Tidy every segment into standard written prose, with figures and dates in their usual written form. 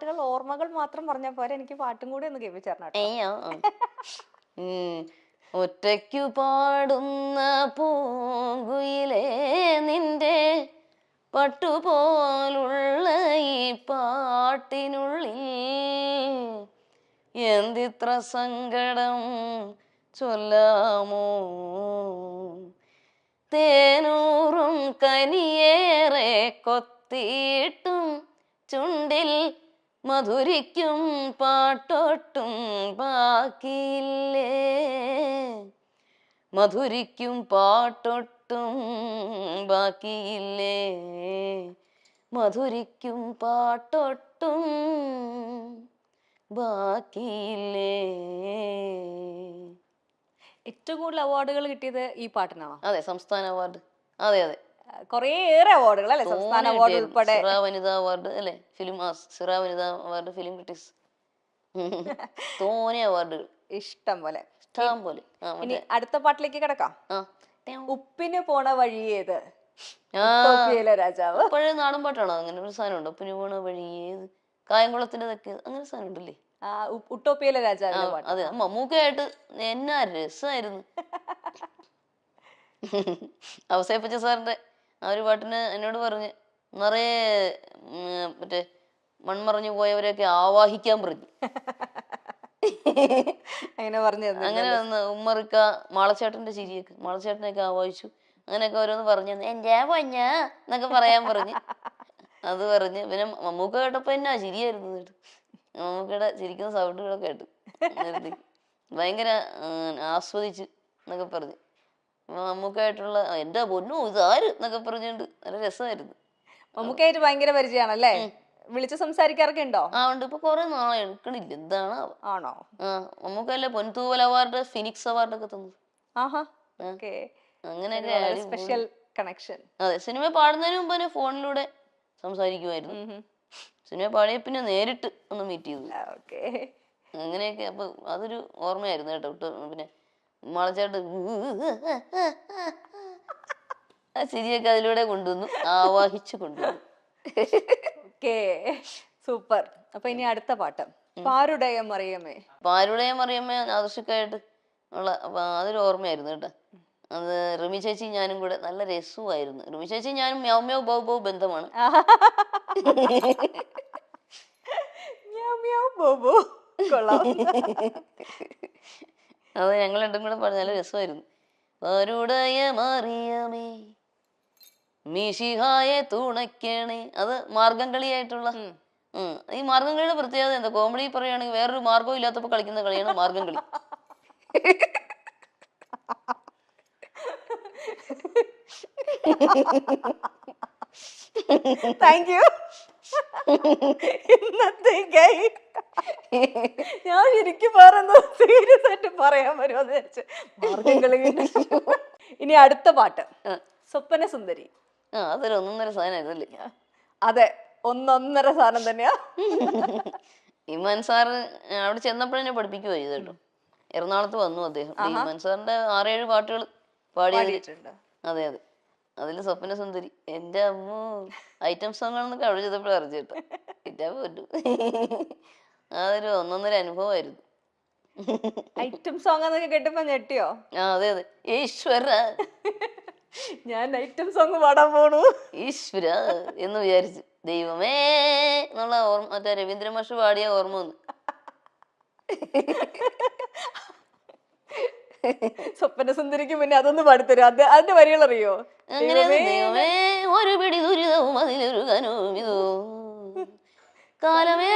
പാട്ടുകൾ ഓർമ്മകൾ മാത്രം പറഞ്ഞാൽ പോരെ, എനിക്ക് പാട്ടും കൂടി ഒന്ന് കേൾപ്പിച്ചേരണം കേട്ടോ. അയ്യോ ഒറ്റയ്ക്കു പാടുന്ന പൂങ്കുയിലേ നിന്റെ പട്ടുപോലുള്ള ഈ പാട്ടിനുള്ളിൽ എന്തിത്ര സങ്കടം ചൊല്ലാമോ, തേനൂറും കനിയേറെ കൊത്തിയിട്ടും ചുണ്ടിൽ മധുരിക്കും പാട്ടൊട്ടും ബാക്കിയില്ലേ, മധുരിക്കും പാട്ടൊട്ടും ബാക്കിയില്ലേ, മധുരിക്കും പാട്ടൊട്ടും ബാക്കിയില്ലേ. ഏറ്റവും കൂടുതൽ അവാർഡുകൾ കിട്ടിയത് ഈ പാട്ടിനാണോ? അതെ, സംസ്ഥാന അവാർഡ്. അതെ അതെ, കുറേയേറെ അവാർഡുകൾ അല്ലെ, സംസ്ഥാന അവാർഡ് ഉൾപ്പെടെ. സിറ വനിതാ അവാർഡ് അല്ലെ, ഫിലിം സിറ വനിതാ അവാർഡ്, ഫിലിം ക്രിറ്റിക്സ്, തോനെ അവാർഡുകൾ ഇഷ്ടം പോലെ. ഇഷ്ടം പോലെ. ഇനി അടുത്ത പാട്ടിലേക്ക് കിടക്കാം. ഉപ്പിന് പോണ വഴിയേത്, രാജാവ്. പഴയ നാടൻ പാട്ടാണോ? അങ്ങനെ ഒരു സാധനം ഉണ്ടോ? ഉപ്പിന് പോണ വഴിയേത്, കായംകുളത്തിന്റെ തെക്ക്, അങ്ങനെ സാധനം ഉണ്ടല്ലേ? ഉട്ടോപ്പിയിലെ രാജാവ്. അതെ, മമ്മൂക്കയായിട്ട് എന്നാ രസമായിരുന്നു. അവസേപ്പച്ച സാറിന്റെ ആ ഒരു പാട്ടിന് എന്നോട് പറഞ്ഞ് നിറയെ മറ്റേ മൺമറഞ്ഞു പോയവരെയൊക്കെ ആവാഹിക്കാൻ പറഞ്ഞു. അങ്ങനെ വന്ന് ഉമ്മറിക്ക മാളച്ചേട്ടന്റെ ചിരിയൊക്കെ, മാളച്ചേട്ടനെയൊക്കെ ആവാഹിച്ചു, അങ്ങനെയൊക്കെ ഓരോന്ന് പറഞ്ഞു എന്റെ പൊഞ്ഞ എന്നൊക്കെ പറയാൻ പറഞ്ഞ്. അത് പറഞ്ഞ് പിന്നെ മമ്മൂക്ക കേട്ടപ്പോ എന്നാ ചിരിയായിരുന്നു. കേട്ടു മമ്മൂക്കയുടെ ചിരിക്കുന്ന സൗണ്ടുകളൊക്കെ കേട്ടു ഭയങ്കര ആസ്വദിച്ചു എന്നൊക്കെ പറഞ്ഞു. മമ്മൂക്കായിട്ടുള്ള എന്റെ പൊന്നു ഇതാര് എന്നൊക്കെ പറഞ്ഞുകൊണ്ട് നല്ല രസമായിരുന്നു. മമ്മൂക്കായിട്ട് ഭയങ്കര പരിചയമാണല്ലേ? വിളിച്ച് സംസാരിക്കാറൊക്കെ ഉണ്ടോ? ആ ഉണ്ട്. ഇപ്പൊ കൊറേ നാളെ എടുക്കണില്ല. എന്താണ് ആണോ? മമ്മൂക്കല്ലേ പൊൻതൂവൽ അവാർഡ്, ഫിനിക്സ് അവാർഡ് ഒക്കെ തന്നു. അങ്ങനെയൊക്കെ സ്പെഷ്യൽ കണക്ഷൻ. അതെ, സിനിമ പാടുന്നതിന് മുമ്പ് തന്നെ ഫോണിലൂടെ സംസാരിക്കുമായിരുന്നു. സിനിമ പാടിയ പിന്നെ നേരിട്ട് ഒന്ന് മീറ്റ് ചെയ്തു. അങ്ങനെയൊക്കെ. അപ്പൊ അതൊരു ഓർമ്മയായിരുന്നു കേട്ടോ. പിന്നെ മാളച്ചേട്ട് ആ ചിരിയൊക്കെ അതിലൂടെ കൊണ്ടുവന്നു, ആവാഹിച്ചു കൊണ്ടുവന്നു. സൂപ്പർ. അപ്പൊ ഇനി അടുത്ത പാട്ട് പാരുടയം അറിയമേ. പാരുടയം അറിയമേ ആദർശക്കായിട്ട് ഉള്ള അതൊരു ഓർമ്മയായിരുന്നു കേട്ടോ. അത് റിമി ചേച്ചി ഞാനും കൂടെ നല്ല രസമായിരുന്നു. റിമി ചേച്ചി ഞാനും മ്യാവ് മ്യാവ് ബൗ ബൗ ബന്ധമാണ്. അത് ഞങ്ങൾ രണ്ടും കൂടെ പാടി നല്ല രസമായിരുന്നു. പാരുടയമറിയമേ മിശിഹായെ തുണയ്ക്കണേ. അത് മാർഗം കളിയായിട്ടുള്ള. ഈ മാർഗം കളിയുടെ പ്രത്യേകത എന്താ? കോമഡി പറയുകയാണെങ്കിൽ വേറൊരു മാർഗവും ഇല്ലാത്തപ്പോ കളിക്കുന്ന കളിയാണ് മാർഗം കളി. Thank you. ഇന്നത്തേക്കായി ഞാൻ ശരിക്കും പറയുന്നത് സീരിയസ് ആയിട്ട് പറയാൻ വരുമെന്ന് വിചാരിച്ചു. മാർഗം കളി. ഇനി അടുത്ത പാട്ട് സ്വപ്ന സുന്ദരി. അതൊരു ഒന്നൊന്നര സാധനമായിരുന്നല്ലേ? അതെ, ഒന്നൊന്നര സാധനം തന്നെയാ. ഇമാൻ സാറ് അവിടെ ചെന്നപ്പോഴെന്നെ പഠിപ്പിക്കുകയോ ചെയ്തു കേട്ടോ. എറണാകുളത്ത് വന്നു അദ്ദേഹം. ഇമാൻ സാറിന്റെ 6-7 പാട്ടുകൾ പാടിയിട്ടുണ്ട്. അതെ അതെ, അതില് സ്വപ്ന സുന്ദരി എന്റെ അമ്മ ഐറ്റം സോങ് ആണെന്നൊക്കെ അവിടെ ചെയ്തപ്പോഴും അറിഞ്ഞു കേട്ടോ. കിട്ടാൻ പറ്റൂ. അതൊരു ഒന്നൊന്നര അനുഭവമായിരുന്നു. ഐറ്റം സോങ് എന്നൊക്കെ കേട്ടപ്പോ ഞെട്ടിയോ? അതെ അതെ. ഈശ്വര, ഞാൻ ഐറ്റം സോങ് പാടാൻ പോണു ഈശ്വര എന്ന് വിചാരിച്ചു. ദൈവമേ എന്നുള്ള ഓർമ്മ, മറ്റേ രവീന്ദ്ര മാഷ് പാടിയ ഓർമ്മ വന്നു. സ്വപ്ന സുന്ദരിക്ക് പിന്നെ അതൊന്ന് പാടിത്തരും. അതിന്റെ വരികൾ അറിയോ? അങ്ങനെ ദൈവമേ ഒരു പിടി ദുരിതവും അതിലൊരു കനവും ഇതോ കാലമേ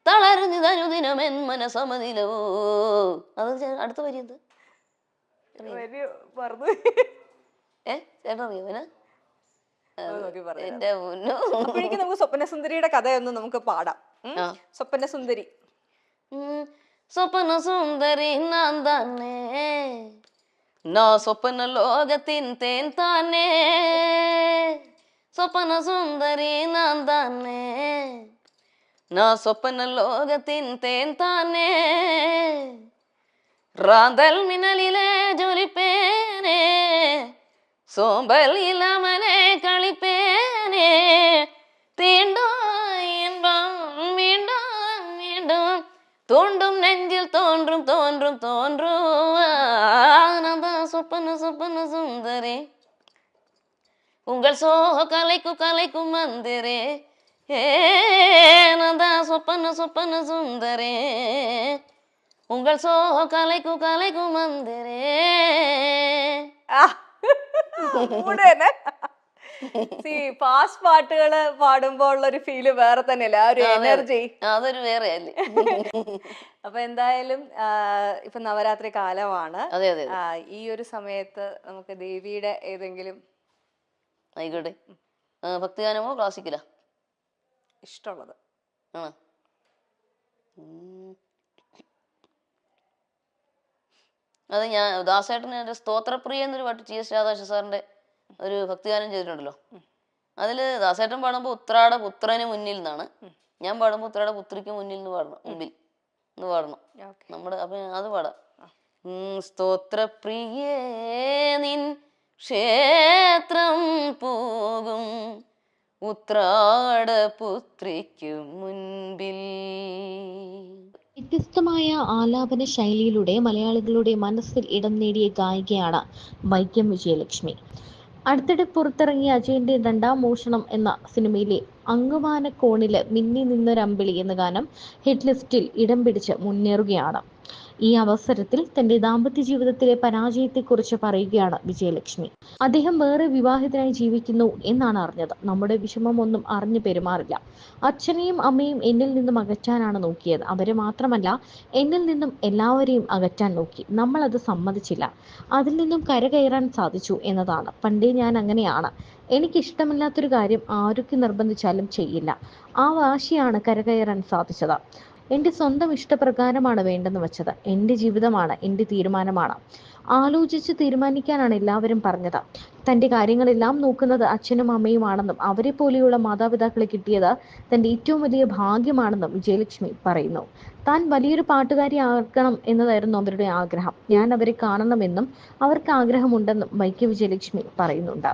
തളർന്നിതനുദിനമെൻ മനസമതിലവോ. അത് അടുത്ത വരി എന്താ? ചേട്ടൻ അറിയോ? എന്റെ മുന്നോ. അപ്പോഴേക്കും നമുക്ക് സ്വപ്ന സുന്ദരിയുടെ കഥയൊന്ന് നമുക്ക് പാടാം. സ്വപ്ന സുന്ദരി. സ്വപ്ന സുന്ദരി നാൻ തന്നെ, നാ സ്വപ്ന ലോകത്തിൻ തേൻ തന്നെ. സ്വപ്ന സുന്ദരി നാൻ തന്നെ, നാ സ്വപ്ന ലോകത്തിൻ തേൻ തന്നെ. റാന്തൽ മിന്നലിലെ ജോലിപ്പേനെ, സോമ്പൽ ഇല്ലാമലെ കളിപ്പേനെ. തീണ്ടോ ഇൻപം தோண்டும் நெஞ்சில் தோன்றும் தோன்றும் தோன்றும் ஆனந்த சொப்பன சொப்பன சுந்தரே உங்கள் சோக கலைக்கும் கலைக்கும் மந்திரே ஏனதா சொப்பன சொப்பன சுந்தரே உங்கள் சோக கலைக்கும் கலைக்கும் மந்திரே. ഫാസ്റ്റ് പാട്ടുകള് പാടുമ്പോ ഉള്ള ഒരു ഫീല് വേറെ തന്നെയല്ലേ, ആ ഒരു എനർജി അതൊരു വേറെ അല്ലേ. അപ്പൊ എന്തായാലും ഇപ്പൊ നവരാത്രി കാലമാണ്. അതെ അതെ ഈ ഒരു സമയത്ത് നമുക്ക് ദേവിയുടെ ഏതെങ്കിലും ആയിക്കോട്ടെ, ഭക്തിഗാനമോ ക്ലാസിക്കലാ ഇഷ്ടമുള്ളത്? ആണോ? അത് ഞാൻ ദാസേട്ടന് എൻ്റെ സ്തോത്രപ്രിയ എന്നൊരു പാട്ട് TS രാധാകൃഷ്ണ സാറിന്റെ ഒരു ഭക്തിഗാനം ചെയ്തിട്ടുണ്ടല്ലോ. അതില് ദാസേട്ടൻ പാടുമ്പോ ഉത്രാട പുത്രന് മുന്നിൽ നിന്നാണ്, ഞാൻ പാടുമ്പോ ഉത്രാട പുത്രിക്ക് മുന്നിൽ നിന്ന് പാടണം, മുമ്പിൽ നിന്ന് പാടണം നമ്മുടെ. അപ്പൊ അത് പാടാം. സ്തോത്രപ്രിയേ നിൻ ക്ഷേത്രം പോകും ഉത്രാട പുത്രിക്കു മുൻപിൽ. വ്യത്യസ്തമായ ആലാപന ശൈലിയിലൂടെ മലയാളികളുടെ മനസ്സിൽ ഇടം നേടിയ ഗായികയാണ് വൈക്കം വിജയലക്ഷ്മി. അടുത്തിടെ പുറത്തിറങ്ങിയ അജയന്റെ രണ്ടാം മോഷണം എന്ന സിനിമയിലെ അങ്ങുവാനക്കോണില് മിന്നി നിന്നൊരമ്പിളി എന്ന ഗാനം ഹിറ്റ് ലിസ്റ്റിൽ ഇടം പിടിച്ച് മുന്നേറുകയാണ്. ഈ അവസരത്തിൽ തന്റെ ദാമ്പത്യ ജീവിതത്തിലെ പരാജയത്തെക്കുറിച്ച് പറയുകയാണ് വിജയലക്ഷ്മി. അദ്ദേഹം വേറെ വിവാഹിതനായി ജീവിക്കുന്നു എന്നാണ് അറിഞ്ഞത്. നമ്മുടെ വിഷമമൊന്നും അറിഞ്ഞു പെരുമാറില്ല. അച്ഛനെയും അമ്മയും എന്നിൽ നിന്നും അകറ്റാനാണ് നോക്കിയത്. അവരെ മാത്രമല്ല, എന്നിൽ നിന്നും എല്ലാവരെയും അകറ്റാൻ നോക്കി. നമ്മൾ അത് സമ്മതിച്ചില്ല. അതിൽ നിന്നും കരകയറാൻ സാധിച്ചു എന്നതാണ്. പണ്ടേ ഞാൻ അങ്ങനെയാണ്. എനിക്കിഷ്ടമില്ലാത്തൊരു കാര്യം ആരൊക്കെ നിർബന്ധിച്ചാലും ചെയ്യില്ല. ആ വാശിയാണ് കരകയറാൻ സാധിച്ചത്. എൻ്റെ സ്വന്തം ഇഷ്ടപ്രകാരമാണ് വേണ്ടെന്ന് വെച്ചത്. എൻ്റെ ജീവിതമാണ്, എൻ്റെ തീരുമാനമാണ്. ആലോചിച്ച് തീരുമാനിക്കാനാണ് എല്ലാവരും പറഞ്ഞത്. തൻ്റെ കാര്യങ്ങളെല്ലാം നോക്കുന്നത് അച്ഛനും അമ്മയുമാണെന്നും അവരെ പോലെയുള്ള മാതാപിതാക്കളെ കിട്ടിയത് തൻ്റെ ഏറ്റവും വലിയ ഭാഗ്യമാണെന്നും വിജയലക്ഷ്മി പറയുന്നു. താൻ വലിയൊരു പാട്ടുകാരി ആക്കണം എന്നതായിരുന്നു അവരുടെ ആഗ്രഹം. ഞാൻ അവരെ കാണണമെന്നും അവർക്ക് ആഗ്രഹമുണ്ടെന്നും വൈക്കം വിജയലക്ഷ്മി പറയുന്നുണ്ട്.